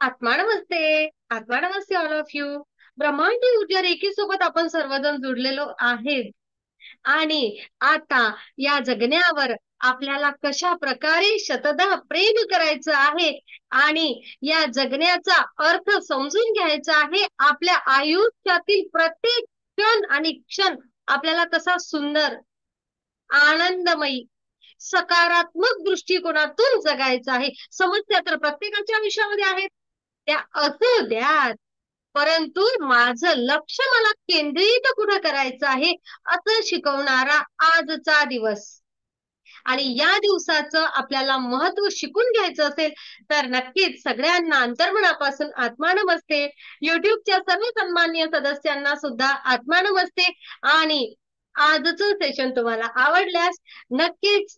आत्मा नमस्ते. आत्मा नमस्ते all of you. ब्रह्मांडी ऊर्जा रेखीसोबत आपण सर्वजण जुडलेलो आहेत. आणि आता या जगण्यावर आपल्याला कशा प्रकारे शतदा प्रेम करायचं आहे आणि या जगण्याचा अर्थ समजून घ्यायचा आहे. आपल्या आयुष्यातील प्रत्येक क्षण आणि क्षण आपल्याला कसा सुंदर, आनंदमयी, सकारात्मक दृष्टिकोनातून जगायचं आहे. समस्या तर प्रत्येकाच्या आयुष्यामध्ये आहेत, त्या असू द्यात, परंतु माझं लक्ष मला केंद्रित कुठं करायचं आहे असं शिकवणारा आजचा दिवस. आणि या दिवसाचं आपल्याला महत्व शिकून घ्यायचं असेल तर नक्कीच सगळ्यांना अंतर्मनापासून आत्मा नमस्ते. युट्यूबच्या सर्व सन्माननीय सदस्यांना सुद्धा आत्मा नमस्ते. आणि आजचं सेशन तुम्हाला आवडल्यास नक्कीच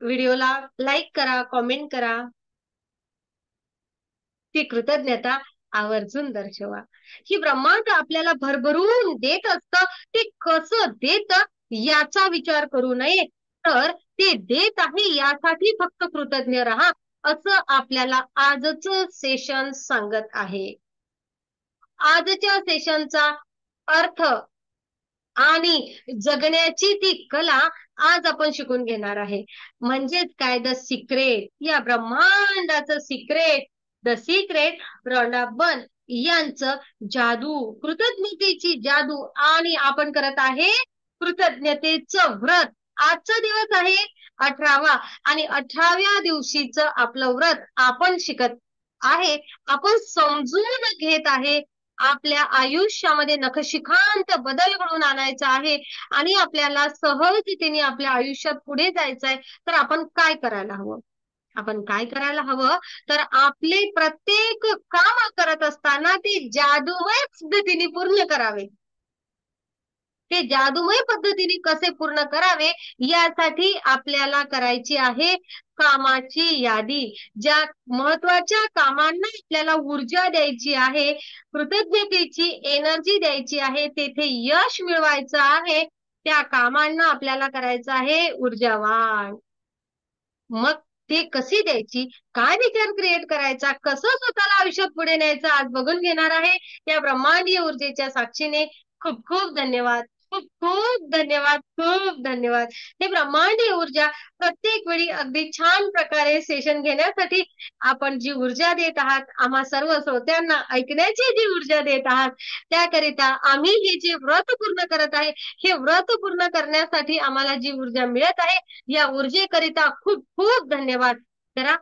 व्हिडिओला लाईक करा, कॉमेंट करा, ती कृतज्ञता आवर्जून दर्शवा. ही ब्रह्मांड आपल्याला भरभरून देत असतं. ते कसं देत याचा विचार करू नये, तर ते देत आहे यासाठी फक्त कृतज्ञ राहा, असं आपल्याला आजचं सेशन सांगत आहे. आजच्या सेशनचा अर्थ आणि जगण्याची ती कला आज आपण शिकून घेणार आहे. म्हणजेच काय, द सिक्रेट, या ब्रह्मांडाचं secret, the secret Rhonda Byrne यांचं जादू, कृतज्ञतेची जादू. आणि आपण करत आहे कृतज्ञतेचं व्रत. आजचा दिवस आहे 18वा आणि 18व्या दिवशीचं आपलं व्रत आपण शिकत आहे, आपण समजून घेत आहे. आपल्या आयुष्यामध्ये नखशिखांत बदल घडवून आणायचा आहे आणि आपल्याला सहजतेने आपल्या आयुष्यात पुढे जायचंय. तर आपण काय करायला हवं? आपण काय करायला हवं तर आपले प्रत्येक काम करत असताना ते जादूमय पद्धतीने पूर्ण करावे. ते जादूमय पद्धतीने कसे पूर्ण करावे यासाठी आपल्याला करायची आहे कामाची यादी. ज्या महत्वाच्या कामांना आपल्याला ऊर्जा द्यायची आहे, कृतज्ञतेची एनर्जी द्यायची आहे, तेथे यश मिळवायचं आहे, त्या कामांना आपल्याला करायचं आहे ऊर्जावान. मग ते कशी द्यायची, काय विचार क्रिएट करायचा, कसं स्वतःला आयुष्यात पुढे न्यायचं आज बघून घेणार आहे या ब्रह्मांडीय ऊर्जेच्या साक्षीने. खूप खूप धन्यवाद, खूप खूप धन्यवाद, खूप धन्यवाद. हे ब्रह्मांडीय ऊर्जा प्रत्येक वेळी अगदी छान प्रकारे सेशन घेण्यासाठी आपण जी ऊर्जा देत आहात, आम्हा सर्व श्रोत्यांना ऐकण्याची जी ऊर्जा देत आहात, त्याकरिता आम्ही हे जे व्रत पूर्ण करत आहे, हे व्रत पूर्ण करण्यासाठी आम्हाला जी ऊर्जा मिळत आहे, या ऊर्जेकरिता खूप खूप धन्यवाद करा.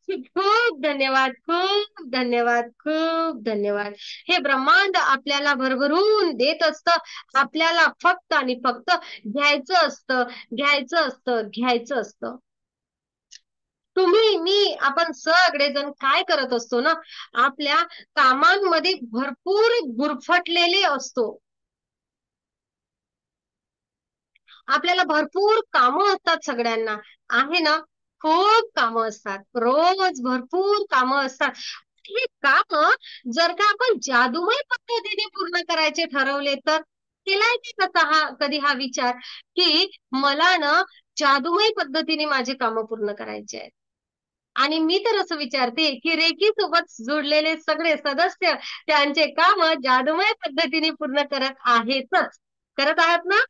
खूप खूप धन्यवाद, खूप धन्यवाद, खूप धन्यवाद. हे ब्रह्मांड आपल्याला भरभरून देत असतं. आपल्याला फक्त आणि फक्त घ्यायचं असतं, घ्यायचं असतं, घ्यायचं असतं. तुम्ही, मी, आपण सगळेजण काय करत असतो ना, आपल्या कामांमध्ये भरपूर गुरफटलेले असतो. आपल्याला भरपूर कामं असतात सगळ्यांना, आहे ना? खूप कामं असतात, रोज भरपूर कामं असतात. हे काम जर का आपण जादूमय पद्धतीने पूर्ण करायचे ठरवले तर केलाय का कसा कधी हा विचार की मला ना जादूमय पद्धतीने माझे कामं पूर्ण करायचे आहेत? आणि मी तर असं विचारते की रेकी सोबत जोडलेले सगळे सदस्य त्यांचे काम जादूमय पद्धतीने पूर्ण करत आहेतच, करत आहात ना?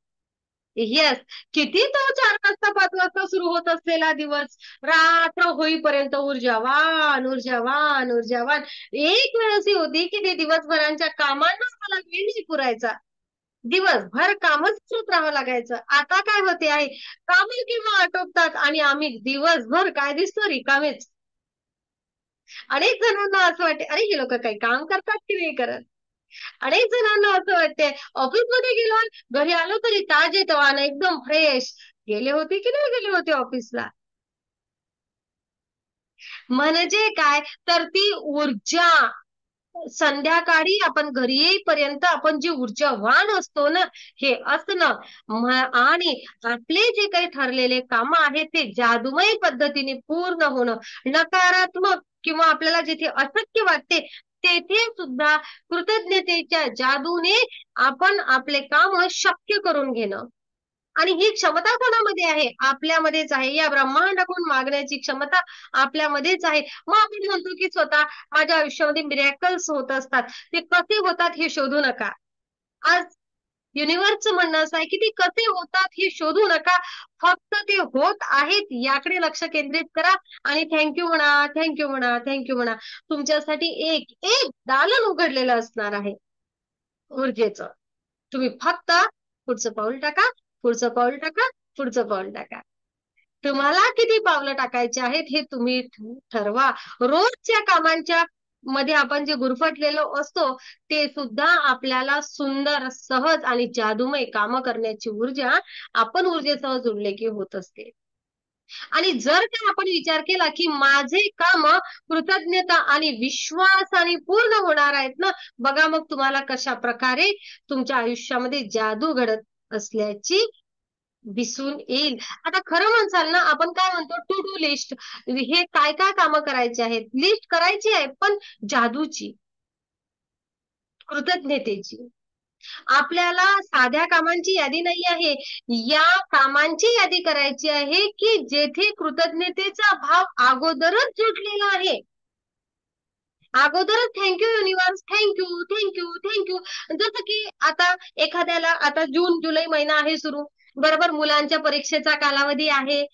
येस. किती तो 4 वाजता 5 वाजता सुरू होत असलेला दिवस रात्र होईपर्यंत ऊर्जावान, ऊर्जावान, ऊर्जावान. एक वेळ अशी होती की ते दिवसभरांच्या कामांना मला वेळ नाही पुरायचा, दिवसभर कामच करत राहावं लागायचं. आता काय होते आहे, कामे केव्हा आटोपतात आणि आम्ही दिवसभर काय दिसतो, रिकामेच. अनेक जणांना असं वाटते, अरे हे लोक काही काम करतात की नाही करत. अनेक जणांना असं वाटते, ऑफिसमध्ये गेलो, घरी आलो तरी ताजे तवाने एकदम फ्रेश. गेले होते की नाही गेले होते ऑफिसला? म्हणजे काय, तर ती ऊर्जा संध्याकाळी आपण घरी येईपर्यंत आपण जी ऊर्जावान असतो ना, हे असणं आणि आपले जे काही ठरलेले काम आहेत ते जादूमय पद्धतीने पूर्ण होणं, नकारात्मक किंवा आपल्याला जिथे अशक्य वाटते तेथे सुद्धा कृतज्ञतेच्या जादूने आपण आपले काम शक्य करून घेणं. आणि ही क्षमता कोणामध्ये आहे? आपल्यामध्येच आहे. या ब्रह्मांडाकडून मागण्याची क्षमता आपल्यामध्येच आहे. मग आपण म्हणतो की स्वतः माझ्या आयुष्यामध्ये मिरॅकल्स होत असतात, ते कसे होतात हे शोधू नका. आज युनिव्हर्सचं म्हणणं असं आहे की ते कसे होतात हे शोधू नका, फक्त ते होत आहेत याकडे लक्ष केंद्रित करा आणि थँक्यू म्हणा, थँक्यू म्हणा, थँक्यू म्हणा. तुमच्यासाठी एक एक दालन उघडलेलं असणार आहे ऊर्जेचं. तुम्ही फक्त पुढचं पाऊल टाका, पुढचं पाऊल टाका, पुढचं पाऊल टाका. तुम्हाला किती पावलं टाकायचे आहेत हे तुम्ही ठरवा. रोजच्या कामांच्या मध्ये आपण जे गुरफटलेलो असतो ते सुद्धा आपल्याला सुंदर, सहज आणि जादूमय कामं करण्याची ऊर्जा आपण ऊर्जेसह जुळले की होत असते. आणि जर का आपण विचार केला की माझे काम कृतज्ञता आणि विश्वासाने पूर्ण होणार आहेत ना, बघा मग तुम्हाला कशा प्रकारे तुमच्या आयुष्यामध्ये जादू घडत असल्याची दिसून येईल. आता खरं म्हणसाल ना, आपण काय म्हणतो टू डू लिस्ट, हे काय काय कामं करायची आहेत, लिस्ट करायची आहे, पण जादूची, कृतज्ञतेची. आपल्याला साध्या कामांची यादी नाही आहे, या कामांची यादी करायची आहे की जेथे कृतज्ञतेचा भाव अगोदरच जुटलेला आहे. अगोदरच thank you universe, thank you, thank you, thank you. जसं की आता एखाद्याला, आता जून जुलै महिना आहे सुरू, बरोबर, मुलांच्या परीक्षेचा कालावधी आहे,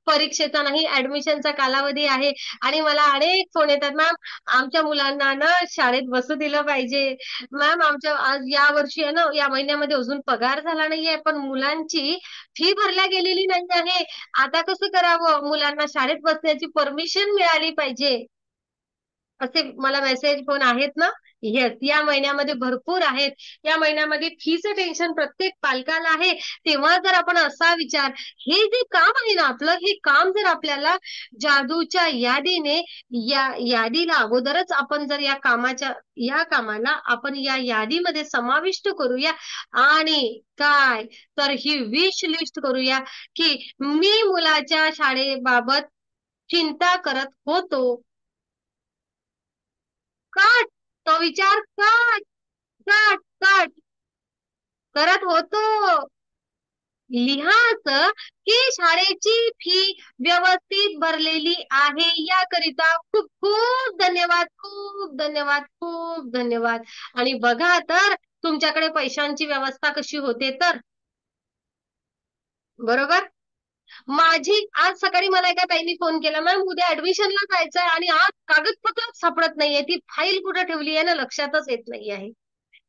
परीक्षेचा नाही ऍडमिशनचा कालावधी आहे, आणि मला अनेक फोन येतात, मॅम आमच्या मुलांना ना शाळेत बसू दिलं पाहिजे, मॅम आमच्या आज या वर्षी आहे ना, या महिन्यामध्ये अजून पगार झाला नाहीये, पण मुलांची फी भरल्या गेलेली नाही आहे, आता कसं करावं, मुलांना शाळेत बसण्याची परमिशन मिळाली पाहिजे. असे मला मेसेज फोन आहेत ना. येस, या महिन्यामध्ये भरपूर आहेत. या महिन्यामध्ये फीचं टेन्शन प्रत्येक पालकाला आहे. तेव्हा जर आपण असा विचार, हे जे काम आहे ना आपलं, हे काम जर आपल्याला जादूच्या यादीने, या यादीला अगोदरच आपण जर या कामाला आपण या यादीमध्ये समाविष्ट करूया, आणि काय तर ही विश लिस्ट करूया की मी मुलाच्या शाळेबाबत चिंता करत होतो. कट, तो विचार कट, कट, कट करत होतो. लिहायचं की शाळेची फी व्यवस्थित भरलेली आहे, याकरिता खूप खूप धन्यवाद, खूप धन्यवाद, खूप धन्यवाद. आणि बघा तर तुमच्याकडे पैशांची व्यवस्था कशी होते तर. बरोबर. माझी आज सकाळी मला एका ताईंनी फोन केला, मॅम उद्या ऍडमिशनला जायचंय आणि आज कागदपत्रच सापडत नाहीये, ती फाईल कुठे ठेवली आहे ना लक्षातच येत नाही आहे.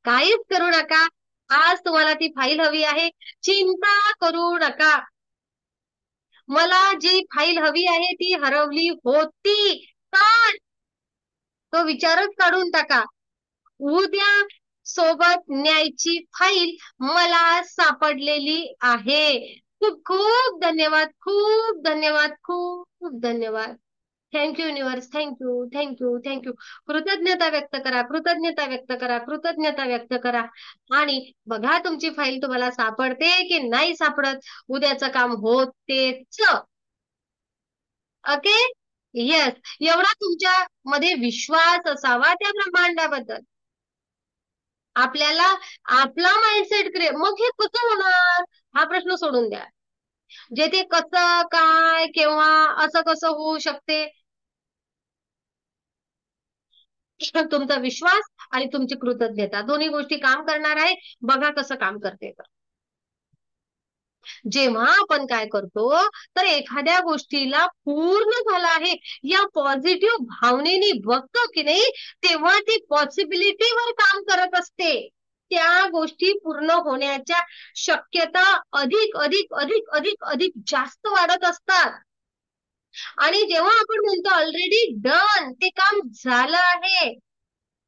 काहीच करू नका, आज तुम्हाला ती फाईल हवी आहे, चिंता करू नका. मला जी फाईल हवी आहे ती हरवली होती, पण तो विचारच काढून टाका. उद्या सोबत न्यायची फाईल मला सापडलेली आहे. खूप खूप धन्यवाद, खूप धन्यवाद, खूप धन्यवाद. Thank you universe, thank you, thank you, thank you. कृतज्ञता व्यक्त करा, कृतज्ञता व्यक्त करा, कृतज्ञता व्यक्त करा. आणि बघा तुमची फाईल तुम्हाला सापडते की नाही सापडत, उद्याचं काम होतेच. ओके. येस, एवढा तुमच्या मध्ये विश्वास असावा त्या ब्रह्मांडाबद्दल. आपल्याला आपला माइंडसेट क्रिएट, मग हे कसं होणार हा प्रश्न सोडून द्या. जे ते कसं काय केव्हा असं कसं होऊ शकते, तुमचा विश्वास आणि तुमची कृतज्ञता दोन्ही गोष्टी काम करणार आहे. बघा कसं काम करते तर. जेव्हा आपण काय करतो तर एखाद्या गोष्टीला पूर्ण झाला आहे या पॉझिटिव्ह भावनेने बघतो की नाही, तेव्हा ती पॉसिबिलिटीवर काम करत असते. त्या गोष्टी पूर्ण होण्याच्या शक्यता अधिक अधिक अधिक अधिक अधिक जास्त वाढत असतात. आणि जेव्हा आपण म्हणतो ऑलरेडी डन, ते काम झालं आहे,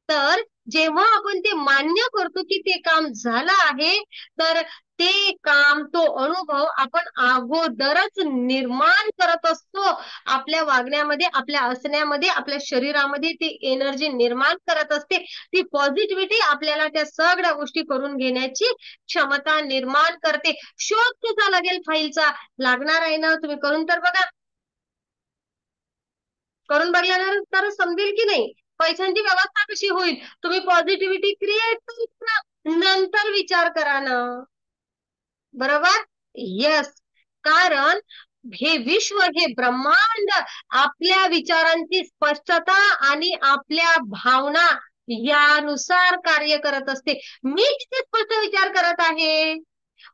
तर जेव्हा आपण ते मान्य करतो की ते काम झालं आहे, तर ते काम, तो अनुभव आपण अगोदरच निर्माण करत असतो. आपल्या वागण्यामध्ये, आपल्या असण्यामध्ये, आपल्या शरीरामध्ये ती एनर्जी निर्माण करत असते. ती पॉझिटिव्हिटी आपल्याला त्या सगळ्या गोष्टी करून घेण्याची क्षमता निर्माण करते. शोध कसा लागेल फाईलचा, लागणार आहे ना, तुम्ही करून तर बघा. करून बघल्यानंतर समजेल की नाही पैशांची व्यवस्था कशी होईल. तुम्ही पॉझिटिव्हिटी क्रिएट करा, नंतर विचार करा ना. बरोबर. यस, कारण हे विश्व, हे ब्रह्मांड आपल्या विचारांची स्पष्टता आणि आपल्या भावना यानुसार कार्य करत असते. मी किती स्पष्ट विचार करत आहे,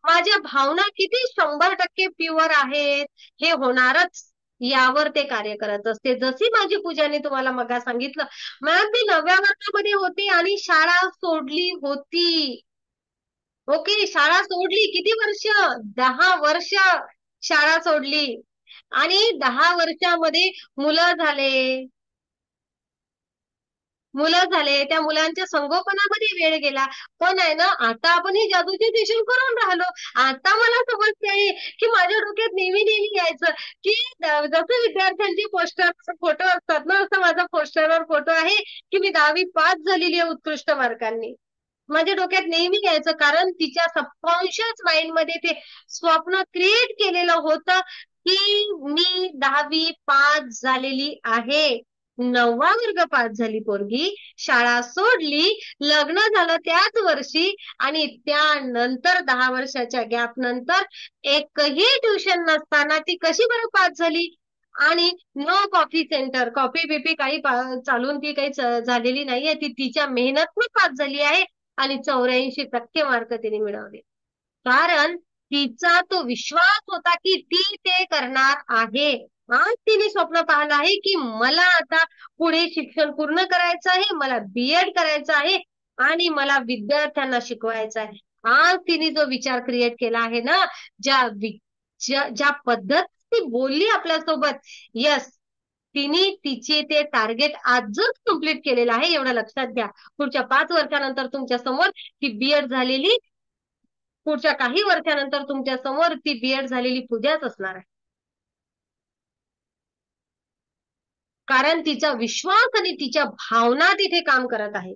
माझ्या भावना किती 100% प्युअर आहेत, हे होणारच यावर ते कार्य करत असते. जशी माझी पूजाने तुम्हाला मग सांगितलं, मॅम मी 9व्या वर्गामध्ये होते आणि शाळा सोडली होती. ओके, शाळा सोडली किती वर्ष? 10 वर्ष शाळा सोडली. आणि 10 वर्षामध्ये मुलं झाले, त्या मुलांच्या संगोपनामध्ये वेळ गेला. पण आहे ना, आता आपण ही जादूचे सेशन करून राहिलो. आता मला समजते आहे की माझ्या डोक्यात नेहमी नेहमी यायचं की जसं विद्यार्थ्यांचे पोस्टर फोटो असतात ना, असं माझा पोस्टरवर फोटो आहे की मी 10वी पास झालेली आहे उत्कृष्ट मार्कांनी. माझ्या डोक्यात नेहमी यायचं, कारण तिच्या सबकॉन्शियस माइंड मध्ये ते स्वप्न क्रिएट केलेलं होतं की मी 10वी पास झालेली आहे. 9वा वर्ग पास झाली पोरगी, शाळा सोडली, लग्न झालं त्याच वर्षी, आणि त्यानंतर 10 वर्षाच्या गॅप नंतर एकही ट्युशन नसताना ती कशी बरं पास झाली? आणि नो कॉफी सेंटर, कॉफी बिपी काही चालून ती काही झालेली नाहीये. ती तिच्या मेहनतने पास झाली आहे आणि 84% मार्क तिने मिळवले. कारण तिचा तो विश्वास होता की ती ते करणार आहे. आज तिने स्वप्न पाहिलं आहे की मला आता पुढे शिक्षण पूर्ण करायचं आहे, मला बीएड करायचं आहे आणि मला विद्यार्थ्यांना शिकवायचं आहे. आज तिने जो विचार क्रिएट केला आहे ना, ज्या पद्धत ती बोलली आपल्यासोबत, यस, तिने तिचे ते टार्गेट आजच कम्प्लीट केलेलं आहे. एवढं लक्षात घ्या. पुढच्या 5 वर्षानंतर तुमच्या समोर ती बीएड झालेली, पुढच्या काही वर्षानंतर तुमच्या समोर ती बीएड झालेली पूजाच असणार आहे. कारण तिचा विश्वास आणि तिच्या भावना तिथे काम करत आहे.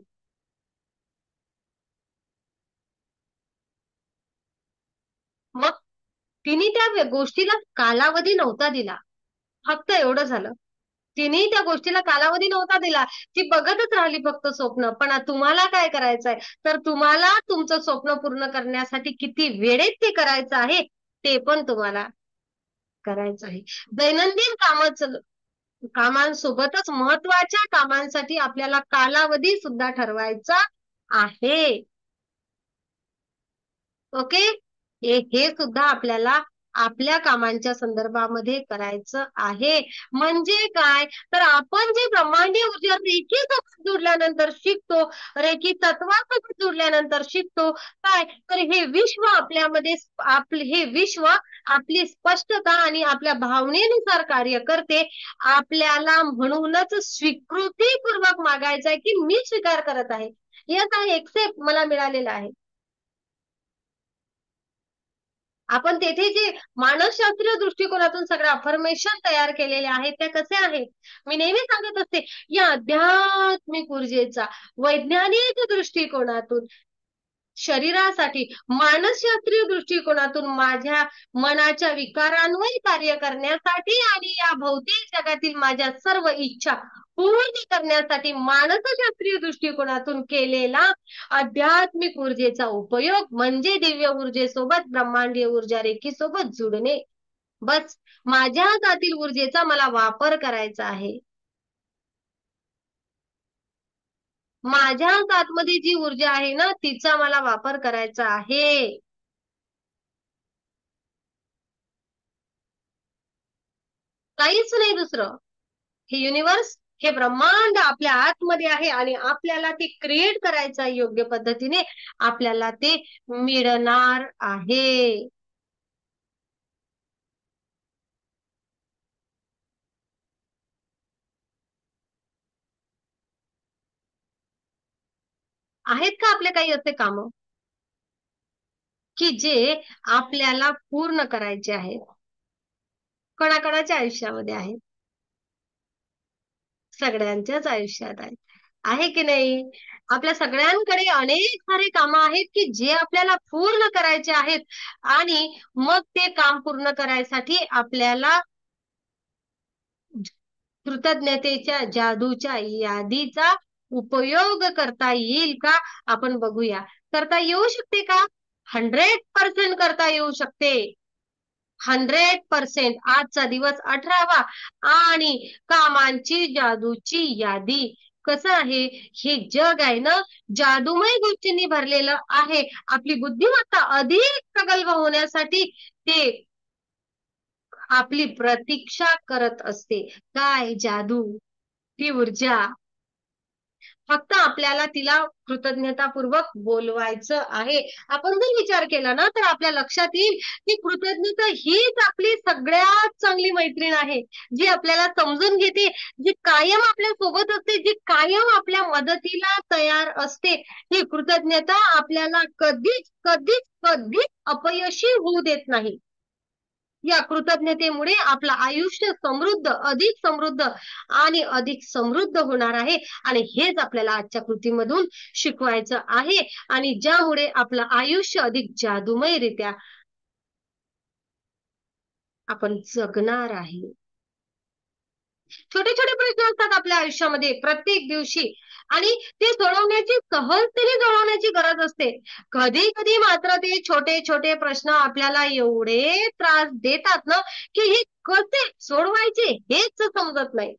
मग तिने त्या गोष्टीला कालावधी नव्हता दिला, फक्त एवढं झालं. तिने त्या गोष्टीला कालावधी नव्हता दिला, ती बघतच राहिली फक्त स्वप्न. पण तुम्हाला काय करायचंय, तर तुम्हाला तुमचं स्वप्न पूर्ण करण्यासाठी किती वेळेत ते करायचं आहे, ते पण तुम्हाला करायचं आहे. दैनंदिन कामांसोबतच महत्वाच्या कामांसाठी आपल्याला कालावधी सुद्धा ठरवायचा आहे. ओके, हे सुद्धा आपल्याला आपल्या कामांच्या संदर्भामध्ये करायचं आहे. म्हणजे काय, तर आपण जे ब्रह्मांडीय ऊर्जा रेखी सोबत जोडल्यानंतर शिकतो, रेखी तत्वासोबत जोडल्यानंतर शिकतो काय, तर हे विश्व आपल्यामध्ये, हे विश्व आपली स्पष्टता आणि आपल्या भावनेनुसार कार्य करते. आपल्याला म्हणूनच स्वीकृतीपूर्वक मागायचं आहे की मी स्वीकार करत आहे, याचा एक्सेप्ट मला मिळालेला आहे. आपण तेथे जे मानसशास्त्रीय दृष्टिकोनातून सगळ्या अफर्मेशन तयार केलेले आहेत, त्या कसे आहेत? मी नेहमी सांगत असते, या आध्यात्मिक ऊर्जेचा वैज्ञानिक दृष्टिकोनातून शरीरासाठी, मानसशास्त्रीय दृष्टिकोनातून माझ्या मनाच्या विकारांवर कार्य करण्यासाठी आणि या भौतिक जगातील माझ्या सर्व इच्छा पूर्ण करण्यासाठी मानसशास्त्रीय दृष्टिकोनातून केलेला आध्यात्मिक ऊर्जेचा उपयोग म्हणजे दिव्य ऊर्जेसोबत ब्रह्मांडीय ऊर्जा रेखीसोबत जुडणे. बस, माझ्या हातातील ऊर्जेचा मला वापर करायचा आहे. माझ्या आतमध्ये जी ऊर्जा आहे ना, तिचा मला वापर करायचा आहे. काहीच नाही दुसरं. हे युनिवर्स, हे ब्रह्मांड आपल्या आतमध्ये आहे आणि आपल्याला ते क्रिएट करायचं आहे योग्य पद्धतीने. आपल्याला ते मिळणार आहे. आहेत का आपले काही असे काम की जे आपल्याला पूर्ण करायचे आहेत? कोणाकोणाच्या आयुष्यामध्ये आहेत? सगळ्यांच्याच आयुष्यात आहे. आहे की नाही? आपल्या सगळ्यांकडे अनेक सारे कामं आहेत की जे आपल्याला पूर्ण करायचे आहेत. आणि मग ते काम पूर्ण करायसाठी आपल्याला कृतज्ञतेच्या जादूच्या यादीचा उपयोग करता येईल का, आपण बघूया. करता येऊ शकते का? 100% करता येऊ शकते. 100%. आजचा दिवस 18वा आणि कामांची जादूची यादी. कसं आहे, हे जग आहे ना, जादूमय गोष्टींनी भरलेलं आहे. आपली बुद्धिमत्ता अधिक प्रगल्भ होण्यासाठी ते आपली प्रतीक्षा करत असते. काय जादू, ती ऊर्जा, फक्त आपल्याला तिला कृतज्ञतापूर्वक बोलवायचं आहे. आपण जर विचार केला ना, तर आपल्या लक्षात येईल की कृतज्ञता हीच आपली सगळ्यात चांगली मैत्रीण आहे, जी आपल्याला समजून घेते, जी कायम आपल्या सोबत असते, जी कायम आपल्या मदतीला तयार असते. ही कृतज्ञता आपल्याला कधीच कधीच कधीच अपयशी होऊ देत नाही. या कृतज्ञतेमुळे आपलं आयुष्य समृद्ध, अधिक समृद्ध आणि अधिक समृद्ध होणार आहे. आणि हेच आपल्याला आजच्या कृतीमधून शिकवायचं आहे. आणि ज्यामुळे आपलं आयुष्य अधिक जादूमयरित्या आपण जगणार आहे. छोटे छोटे प्रश्न असतात आपल्या आयुष्यामध्ये प्रत्येक दिवशी, आणि ते सोडवण्याची, सहजतेने सोडवण्याची गरज असते. कधी कधी मात्र ते छोटे छोटे प्रश्न आपल्याला एवढे त्रास देतात ना, की हे कसे सोडवायचे हेच समजत नाही.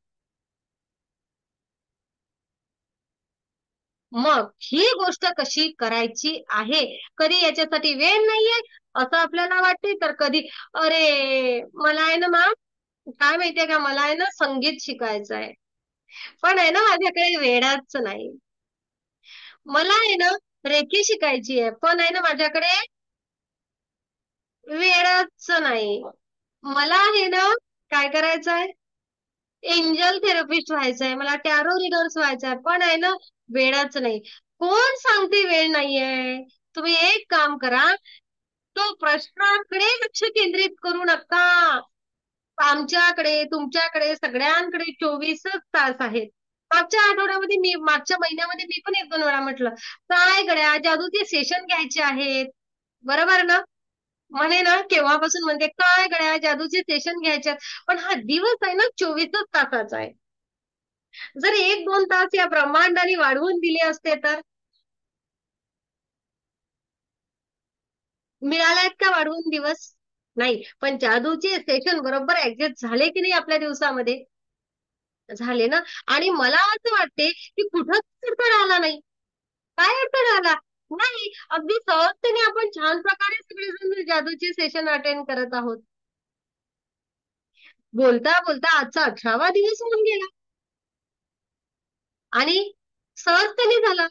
मग ही गोष्ट कशी करायची आहे, कधी याच्यासाठी वेळ नाहीये असं आपल्याला वाटते, तर कधी अरे मला आहे ना मॅम, काय माहितीये का, मला आहे ना संगीत शिकायचं आहे, पण आहे ना माझ्याकडे वेळच नाही. मला आहे ना रेकी शिकायची आहे, पण आहे ना माझ्याकडे वेळच नाही. मला आहे ना काय करायचं आहे, एंजल थेरपिस्ट व्हायचंय, मला टॅरो रीडर्स व्हायचंय, पण आहे ना वेळच नाही. कोण सांगते वेळ नाहीये? तुम्ही एक काम करा, तो प्रश्नाकडे लक्ष केंद्रित करू नका. आमच्याकडे, तुमच्याकडे, सगळ्यांकडे 24च तास आहेत. मागच्या आठवड्यामध्ये मी, मागच्या महिन्यामध्ये मी पण 1-2 वेळा म्हटलं, काय गड्या जादूचे सेशन घ्यायचे आहेत. बरोबर ना? म्हणे ना केव्हापासून म्हणते, काय गड्या जादूचे सेशन घ्यायचे आहेत. पण हा दिवस आहे ना 24च तासाचा आहे. जर 1-2 तास या ब्रह्मांडाने वाढवून दिले असते तर, मिळाल्यात का वाढवून दिवस? नाही. पण जादूचे सेशन बरोबर ऍडजस्ट झाले की नाही आपल्या दिवसामध्ये? झाले ना. आणि मला असं वाटते की कुठंच अडथळा आला नाही. काय अडथळा आला? नाही. अगदी सहजतेने आपण छान प्रकारे सगळेजण जादूचे सेशन अटेंड करत आहोत. बोलता बोलता आजचा 18वा दिवस होऊन गेला आणि सहजतेने झाला.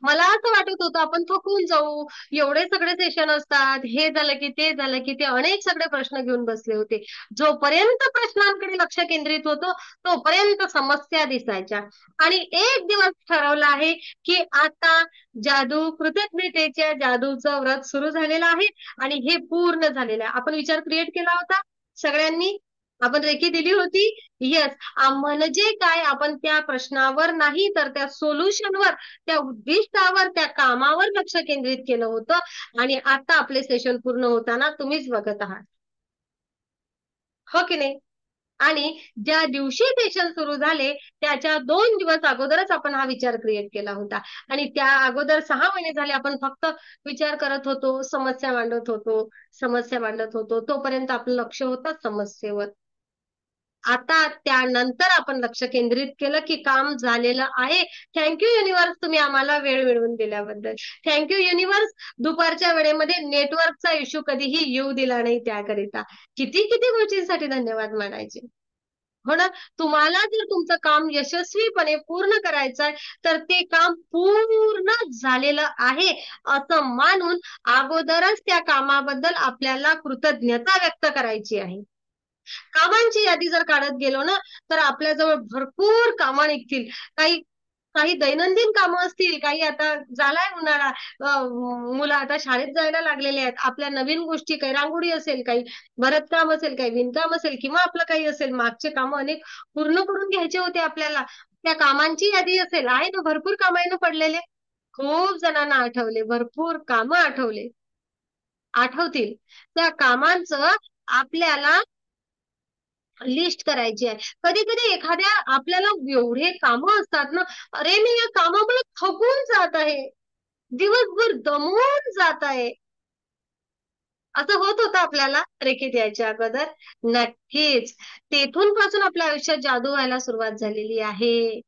मला असं वाटत होतं आपण थकून जाऊ, एवढे सगळे सेशन असतात, हे झालं की ते झालं की ते, अनेक सगळे प्रश्न घेऊन बसले होते. जोपर्यंत प्रश्नांकडे लक्ष केंद्रित होतं तोपर्यंत समस्या दिसायच्या. आणि एक दिवस ठरवला आहे की आता जादू, कृतज्ञतेच्या जादूचं व्रत सुरू झालेलं आहे आणि हे पूर्ण झालेलं आहे. आपण विचार क्रिएट केला होता सगळ्यांनी, आपण रेखी दिली होती. येस. म्हणजे काय, आपण त्या प्रश्नावर नाही तर त्या सोल्युशनवर, त्या उद्दिष्टावर, त्या कामावर लक्ष केंद्रित केलं होतं. आणि आता आपले सेशन पूर्ण होताना तुम्हीच बघत आहात, हो की नाही? आणि ज्या दिवशी सेशन सुरू झाले त्याच्या 2 दिवस अगोदरच आपण हा विचार क्रिएट केला होता. आणि त्या अगोदर 6 महिने झाले आपण फक्त विचार करत होतो, समस्या मांडत होतो, समस्या मांडत होतो, तोपर्यंत आपलं लक्ष होतं समस्येवर. आता त्यानंतर आपण लक्ष केंद्रित केलं की काम झालेलं आहे. थँक्यू युनिव्हर्स, तुम्ही आम्हाला वेळ मिळवून दिल्याबद्दल. थँक्यू युनिव्हर्स, दुपारच्या वेळेमध्ये नेटवर्कचा इश्यू कधीही येऊ दिला नाही त्याकरिता. किती किती गोष्टींसाठी धन्यवाद मानायचे. हो ना. तुम्हाला जर तुमचं काम यशस्वीपणे पूर्ण करायचं आहे तर ते काम पूर्ण झालेलं आहे असं मानून अगोदरच त्या कामाबद्दल आपल्याला कृतज्ञता व्यक्त करायची आहे. कामांची यादी जर काढत गेलो ना, तर आपल्याजवळ भरपूर कामं निघतील. काही काही दैनंदिन कामं असतील, काही आता झालाय उन्हाळा, मुलं आता शाळेत जायला लागलेले आहेत. आपल्या नवीन गोष्टी, काही रांगोळी असेल, काही भरतकाम असेल, काही विणकाम असेल किंवा आपलं काही असेल, मागचे कामं अनेक पूर्ण करून घ्यायचे होते आपल्याला. त्या कामांची यादी असेल, आहे ना, भरपूर कामं आहे ना पडलेले. खूप जणांना आठवले, भरपूर कामं आठवतील. त्या कामांचं आपल्याला लिस्ट करायची आहे. कधी-कधी एखाद्या आपल्याला एवढे कामं असतात ना, अरे मी या कामामुळे थकून जात आहे. दिवसभर दमून जात आहे. असं होत होतं आपल्याला रेकीत यायच्या अगोदर? नक्कीच. तेथून पासून आपल्या आयुष्यात जादू व्हायला सुरुवात झालेली आहे.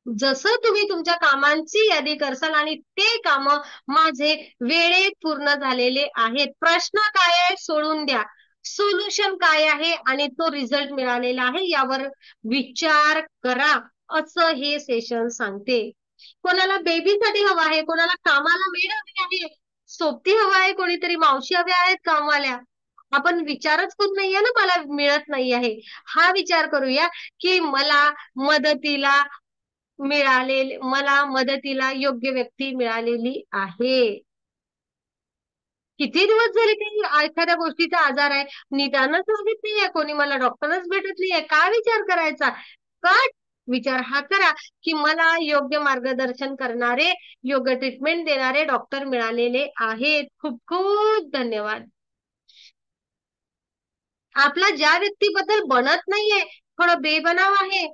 जसं तुम्ही तुमच्या कामांची यादी करसाल आणि ते काम माझे वेळेत पूर्ण झालेले आहेत. प्रश्न काय आहे सोडून द्या. सोल्युशन काय आहे आणि तो रिझल्ट मिळालेला आहे यावर विचार करा, असं हे सेशन सांगते. कोणाला बेबीसाठी हवा आहे, कोणाला कामाला मेड हवी आहे, सोबती हवा आहे, कोणीतरी मावशी हव्या आहेत कामवाल्या. आपण विचारच करू नाहीये ना मला मिळत नाही आहे. हा विचार करूया की मला मदतीला योग्य व्यक्ती मिळालेली आहे. किती दिवस झाले काही एखाद्या गोष्टीचा आजार आहे, निदानच मागित नाहीये कोणी, मला डॉक्टरच भेटत नाहीये, का विचार करायचा? का विचार हा करा की मला योग्य मार्गदर्शन करणारे, योग्य ट्रीटमेंट देणारे डॉक्टर मिळालेले आहेत. खूप खूप धन्यवाद. आपला ज्या व्यक्तीबद्दल बनत नाहीये, थोडं बेबनाव आहे,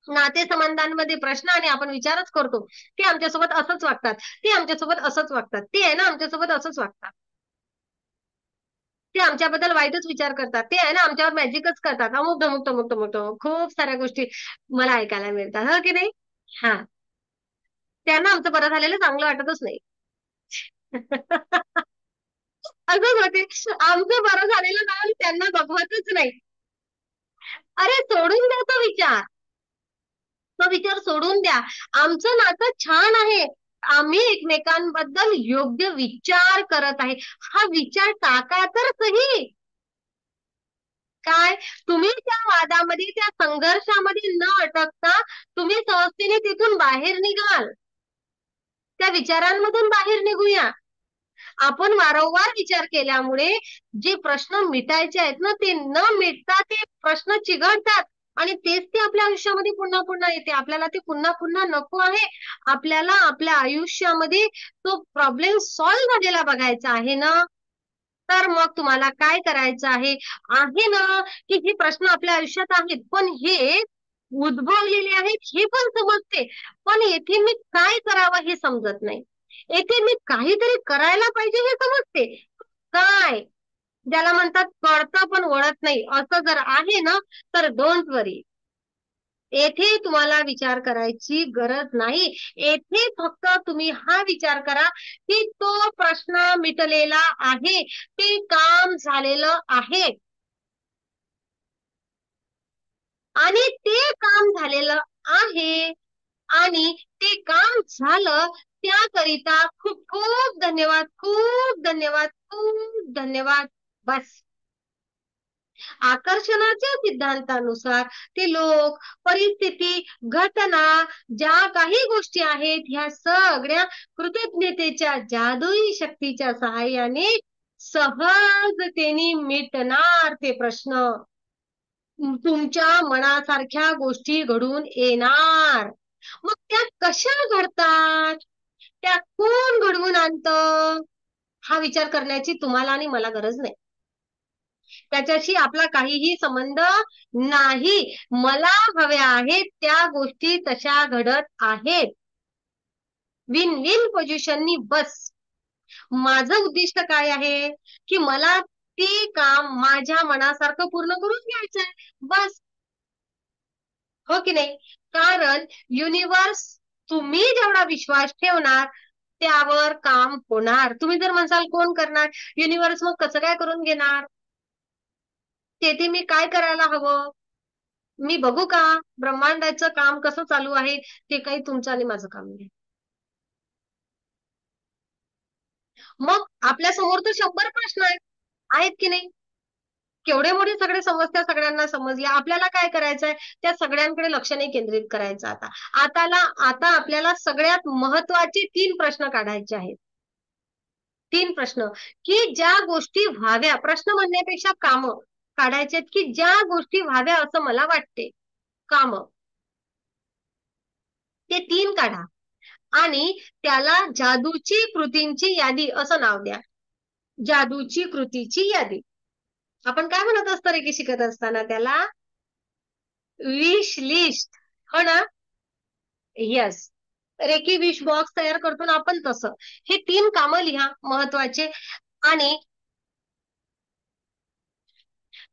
नातेसंबंधांमध्ये प्रश्न आणि आपण विचारच करतो, ते आमच्यासोबत असंच वागतात, ते आमच्यासोबत असंच वागतात, ते आहे ना आमच्यासोबत असंच वागतात, ते आमच्याबद्दल वाईटच विचार करतात, ते आहे ना आमच्यावर मॅजिकच करतात, अमुक धमुक तमुक तमुक तमुक खूप साऱ्या गोष्टी मला ऐकायला मिळतात, हो की नाही? हा. त्यांना आमचं बरं झालेलं चांगलं वाटतच नाही. असंच होते. आमचं बरं झालेलं नाव त्यांना बघवतच नाही. अरे सोडून द्या तो विचार. तो विचार सोडून द्या. आमचं नातं छान आहे. आम्ही एकमेकांबद्दल योग्य विचार करत आहे. हा विचार टाका तर सही. काय तुम्ही त्या वादामध्ये, त्या संघर्षामध्ये न अटकता तुम्ही सहजतेने तिथून बाहेर निघाल. त्या विचारांमधून बाहेर निघूया. आपण वारंवार विचार केल्यामुळे जे प्रश्न मिटायचे आहेत ना, ते न मिटता ते प्रश्न चिघळतात आणि तेच ते आपल्या आयुष्यामध्ये पुन्हा पुन्हा येते. आपल्याला ते पुन्हा पुन्हा नको आहे. आपल्याला आपल्या आयुष्यामध्ये तो प्रॉब्लेम सॉल्व्ह झालेला बघायचा आहे ना. तर मग तुम्हाला काय करायचं आहे? आहे ना, की हे प्रश्न आपल्या आयुष्यात आहेत, पण हे उद्भवलेले आहेत हे पण समजते. पण येथे मी काय करावं हे समजत नाही. येथे मी काहीतरी करायला पाहिजे हे समजते. काय? ज्याला म्हणतात कळतं पण वळत नाही, असं जर आहे ना, तर डोंट वरी. येथे तुम्हाला विचार करायची गरज नाही. येथे फक्त तुम्ही हा विचार करा की तो प्रश्न मिटलेला आहे, ते काम झालेलं आहे आणि ते काम झालेलं आहे आणि ते काम झालं त्याकरिता खूप खूप धन्यवाद, खूप धन्यवाद, खूप धन्यवाद. बस. आकर्षणाच्या सिद्धांतानुसार ते लोक, परिस्थिती, घटना, ज्या काही गोष्टी आहेत ह्या सगळ्या कृतज्ञतेच्या जादुई शक्तीच्या सहाय्याने सहजतेने मिटणार ते प्रश्न. तुमच्या मनासारख्या गोष्टी घडून येणार. मग त्या कशा घडतात? त्या कोण घडवून आणतं? हा विचार करण्याची तुम्हाला आणि मला गरज नाही. त्याच्याशी आपला काहीही संबंध नाही. मला हव्या आहेत त्या गोष्टी तशा घडत आहेत. विन विन पोझिशननी बस. माझं उद्दिष्ट काय आहे की मला ते काम माझ्या मनासारखं पूर्ण करून घ्यायचंय. बस. हो की नाही? कारण युनिवर्स, तुम्ही जेवढा विश्वास ठेवणार त्यावर काम होणार. तुम्ही जर म्हणसाल कोण करणार, युनिवर्स मग कसं काय करून घेणार? तेथे मी काय करायला हवं? मी बघू का ब्रह्मांडाचं काम कसं चालू आहे? ते काही तुमचं आणि माझं काम नाही. मग आपल्या समोर तर 100 प्रश्न आहेत की नाही? केवढे मोठे सगळे समस्या सगळ्यांना समजल्या. आपल्याला काय करायचंय? त्या सगळ्यांकडे लक्ष नाही केंद्रित करायचं आता. आता आपल्याला सगळ्यात महत्वाचे 3 प्रश्न काढायचे आहेत. 3 प्रश्न की ज्या गोष्टी व्हाव्या, प्रश्न म्हणण्यापेक्षा कामं काढायचे आहेत की ज्या गोष्टी व्हाव्या असं मला वाटते. कामं. ते 3 काढा आणि त्याला जादूची कृतींची यादी असं नाव द्या. जादूची कृतीची यादी. आपण काय म्हणत असतो रेकी शिकत असताना त्याला? Wish list. हो ना? येस. रेकी विश बॉक्स तयार करतो ना आपण तसं. हे 3 कामं लिहा महत्वाचे. आणि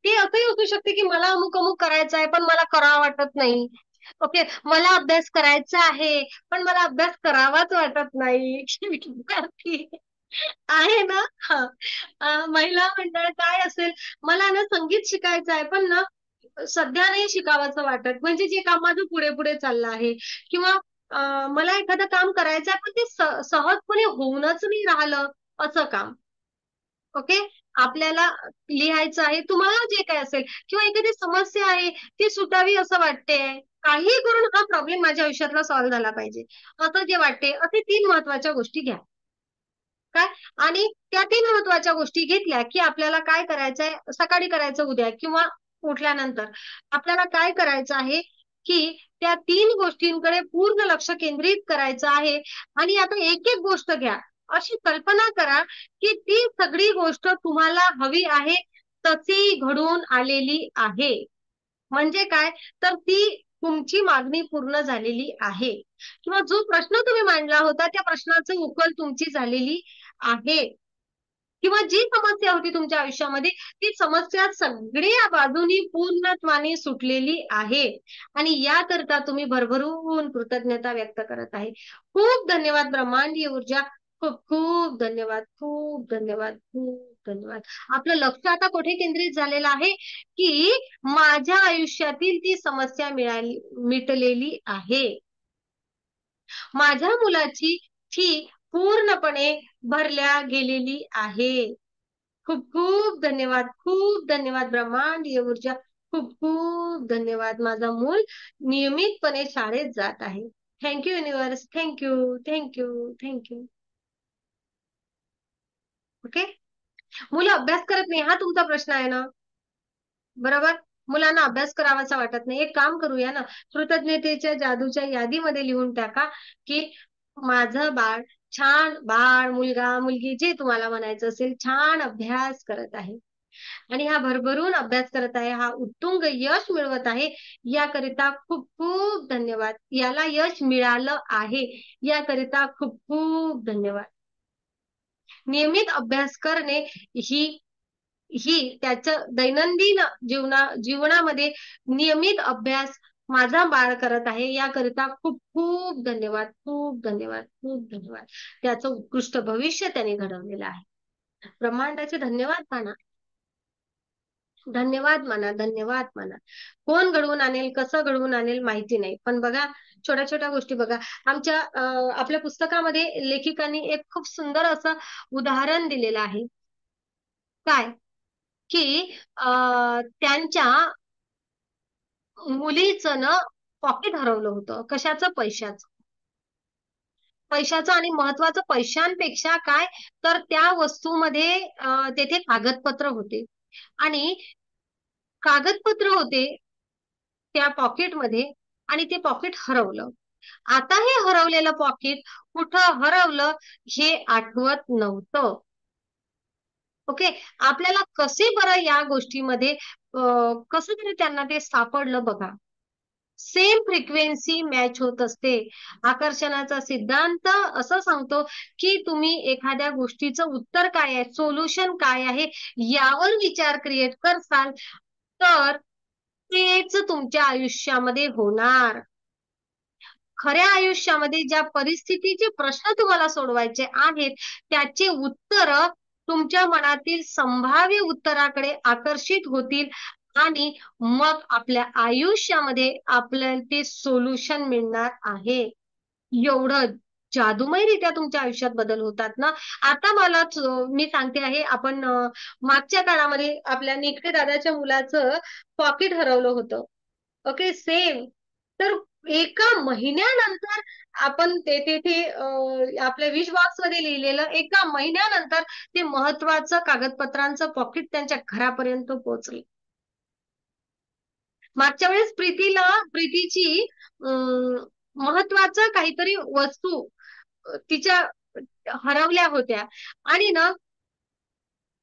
ते असंही असू शकते की मला अमुक अमुक करायचं आहे पण मला करावं वाटत नाही. ओके, मला अभ्यास करायचा आहे पण मला अभ्यास करावाच वाटत नाही. विद्यार्थी आहे ना. हा. महिला मंडळ काय असेल, मला ना संगीत शिकायचं आहे पण ना सध्या नाही शिकावंसं वाटत, म्हणजे जे काम माझं पुढे पुढे चाललं आहे, किंवा मला एखादं काम करायचं आहे पण ते सहजपणे होऊनच नाही राहिलं, असं काम. ओके, आपल्याला लिहायचं आहे, तुम्हाला जे काय असेल, किंवा एखादी समस्या आहे ती सुटावी असं वाटते, काही करून हा प्रॉब्लेम माझ्या आयुष्यातला सॉल्व्ह झाला पाहिजे असं जे वाटते, असे 3 महत्वाच्या गोष्टी घ्या. काय? आणि त्या 3 महत्वाच्या गोष्टी घेतल्या की आपल्याला काय करायचंय, सकाळी करायचं उद्या किंवा उठल्यानंतर आपल्याला काय करायचं आहे, की त्या 3 गोष्टींकडे पूर्ण लक्ष केंद्रित करायचं आहे. आणि आता एक एक गोष्ट घ्या, अशी कल्पना करा की ती सगळी गोष्ट तुम्हाला हवी आहे तशी घडून आलेली आहे. म्हणजे काय, तर ती तुमची मागणी पूर्ण झालेली आहे, किंवा जो प्रश्न तुम्ही मांडला होता त्या प्रश्नाचं उकल तुमची झालेली आहे, किंवा जी समस्या होती तुमच्या आयुष्यामध्ये ती समस्या सगळ्या बाजूनी पूर्णत्वाने सुटलेली आहे. आणि याकरता तुम्ही भरभरून कृतज्ञता व्यक्त करत आहे. खूप धन्यवाद ब्रह्मांडीय ऊर्जा. खूप खूप धन्यवाद, खूप धन्यवाद, खूप धन्यवाद. आपलं लक्ष आता कुठे केंद्रित झालेलं आहे, की माझ्या आयुष्यातील ती समस्या मिटलेली आहे. माझ्या मुलाची फी पूर्णपणे भरल्या गेलेली आहे. खूप खूप धन्यवाद, खूप धन्यवाद ब्रह्मांडीय ऊर्जा. खूप खूप धन्यवाद. माझा मूल नियमितपणे शाळेत जात आहे. Thank you universe. Thank you, thank you, thank you. Okay. मुलं अभ्यास करत नाही, हा तुमचा प्रश्न आहे ना. बरोबर. मुलांना अभ्यास करावासा वाटत नाही. एक काम करूया ना, कृतज्ञतेच्या जादूच्या यादीमध्ये लिहून टाका की माझं बाळ छान, बाळ, मुलगा, मुलगी जे तुम्हाला म्हणायचं असेल, छान अभ्यास करत आहे. आणि हा भरभरून अभ्यास करत आहे, हा उत्तुंग यश मिळवत आहे, याकरिता खूप खूप धन्यवाद. याला यश मिळालं आहे याकरिता खूप खूप धन्यवाद. नियमित अभ्यास करणे ही ही त्याचं दैनंदिन जीवनामध्ये नियमित अभ्यास माझा बाळ करत आहे, याकरिता खूप खूप धन्यवाद, खूप धन्यवाद, खूप धन्यवाद. त्याचं उत्कृष्ट भविष्य त्याने घडवलेलं आहे. ब्रह्मांडाचे धन्यवाद माना. धन्यवाद माना, धन्यवाद माना. कोण घडवून आणेल, कसं घडवून आणेल माहिती नाही, पण बघा छोट्या छोट्या गोष्टी बघा. आपल्या पुस्तकामध्ये लेखिकांनी एक खूप सुंदर असं उदाहरण दिलेलं आहे. काय, की त्यांच्या मुलीचं ना पॉकेट हरवलं होतं. कशाचं? पैशाचं. पैशाचं, आणि महत्वाचं पैशांपेक्षा काय, तर त्या वस्तूमध्ये तेथे कागदपत्र होते, आणि कागदपत्र होते त्या पॉकेटमध्ये, आणि ते पॉकेट हरवलं. आता हे हरवलेलं पॉकेट कुठं हरवलं हे आठवत नव्हतं. ओके. आपल्याला कसे बरं या गोष्टीमध्ये कसं तरी त्यांना ते सापडलं बघा. सेम फ्रिक्वेन्सी मॅच होत असते. आकर्षणाचा सिद्धांत असं सांगतो की तुम्ही एखाद्या गोष्टीचं उत्तर काय आहे, सोल्युशन काय आहे, यावर विचार क्रिएट करसाल तर तेच तुमच्या आयुष्यामध्ये होणार. खऱ्या आयुष्यामध्ये ज्या परिस्थितीचे प्रश्न तुम्हाला सोडवायचे आहेत त्याचे उत्तर तुमच्या मनातील संभाव्य उत्तराकडे आकर्षित होतील, आणि मग आपल्या आयुष्यामध्ये आपल्याला ते सोल्युशन मिळणार आहे. एवढं जादूमयरित्या तुमच्या आयुष्यात बदल होतात ना. आता मी सांगते आहे, आपण मागच्या काळामध्ये आपल्या निकटे दादाच्या मुलाचं पॉकेट हरवलं होतं. Okay, same. तर एका महिन्यानंतर आपण ते तिथे आपल्या विश बॉक्स मध्ये लिहिलेलं, एका महिन्यानंतर ते महत्वाचं कागदपत्रांचं पॉकेट त्यांच्या घरापर्यंत पोहोचलं. मागच्या वेळेस प्रीतीची महत्वाचं काहीतरी वस्तू तिच्या हरवल्या होत्या, आणि ना